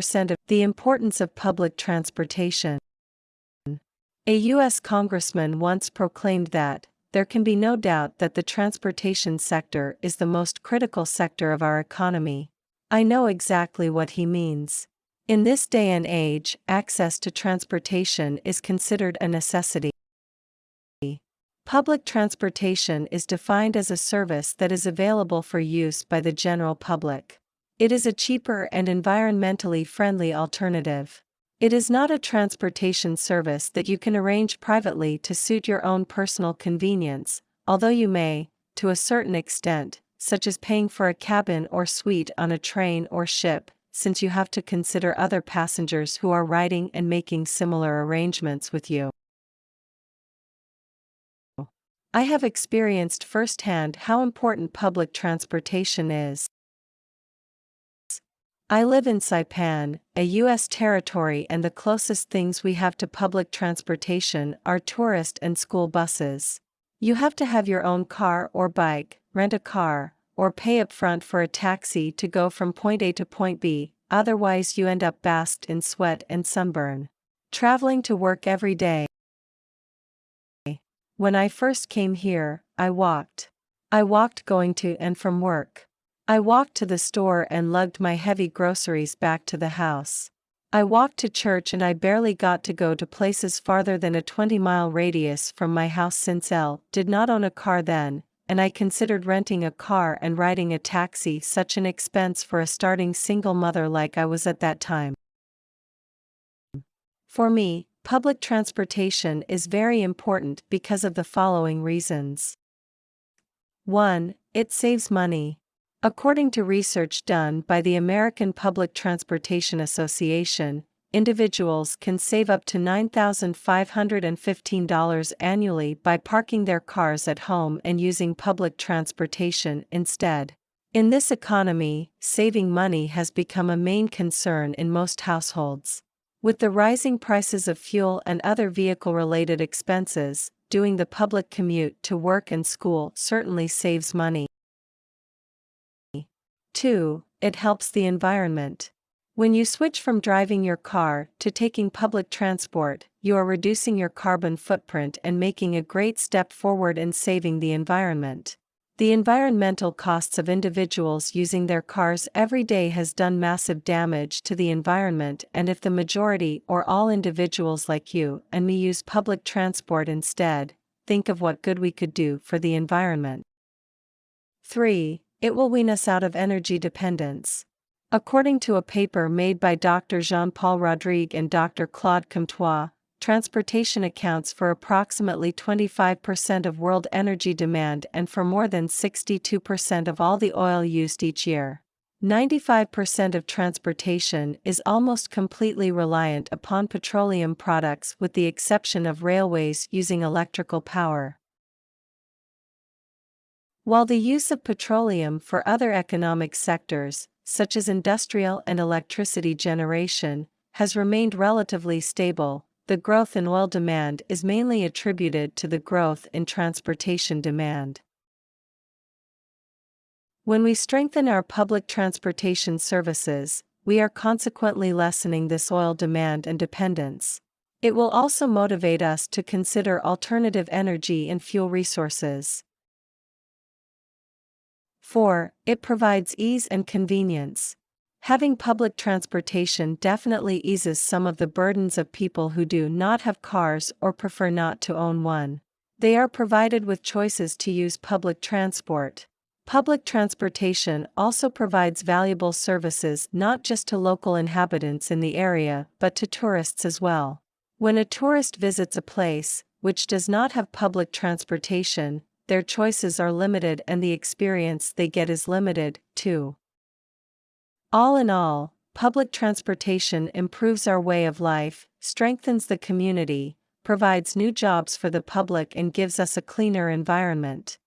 of the importance of public transportation. A U.S. congressman once proclaimed that, "There can be no doubt that the transportation sector is the most critical sector of our economy." I know exactly what he means. In this day and age, access to transportation is considered a necessity. Public transportation is defined as a service that is available for use by the general public. It is a cheaper and environmentally friendly alternative. It is not a transportation service that you can arrange privately to suit your own personal convenience, although you may, to a certain extent, such as paying for a cabin or suite on a train or ship, since you have to consider other passengers who are riding and making similar arrangements with you. I have experienced firsthand how important public transportation is. I live in Saipan, a U.S. territory, and the closest things we have to public transportation are tourist and school buses. You have to have your own car or bike, rent a car, or pay up front for a taxi to go from point A to point B, otherwise you end up basked in sweat and sunburn. Traveling to work every day. When I first came here, I walked. I walked going to and from work. I walked to the store and lugged my heavy groceries back to the house. I walked to church, and I barely got to go to places farther than a 20-mile radius from my house since L did not own a car then, and I considered renting a car and riding a taxi such an expense for a starting single mother like I was at that time. For me, public transportation is very important because of the following reasons. 1. It saves money. According to research done by the American Public Transportation Association, individuals can save up to $9,515 annually by parking their cars at home and using public transportation instead. In this economy, saving money has become a main concern in most households. With the rising prices of fuel and other vehicle-related expenses, doing the public commute to work and school certainly saves money. 2. It helps the environment. When you switch from driving your car to taking public transport, you are reducing your carbon footprint and making a great step forward in saving the environment. The environmental costs of individuals using their cars every day has done massive damage to the environment, and if the majority or all individuals like you and me use public transport instead, think of what good we could do for the environment. 3. It will wean us out of energy dependence. According to a paper made by Dr. Jean-Paul Rodrigue and Dr. Claude Comtois, transportation accounts for approximately 25% of world energy demand and for more than 62% of all the oil used each year. 95% of transportation is almost completely reliant upon petroleum products, with the exception of railways using electrical power. While the use of petroleum for other economic sectors, such as industrial and electricity generation, has remained relatively stable, the growth in oil demand is mainly attributed to the growth in transportation demand. When we strengthen our public transportation services, we are consequently lessening this oil demand and dependence. It will also motivate us to consider alternative energy and fuel resources. 4. It provides ease and convenience. Having public transportation definitely eases some of the burdens of people who do not have cars or prefer not to own one. They are provided with choices to use public transport. Public transportation also provides valuable services not just to local inhabitants in the area but to tourists as well. When a tourist visits a place which does not have public transportation, their choices are limited and the experience they get is limited, too. All in all, public transportation improves our way of life, strengthens the community, provides new jobs for the public, and gives us a cleaner environment.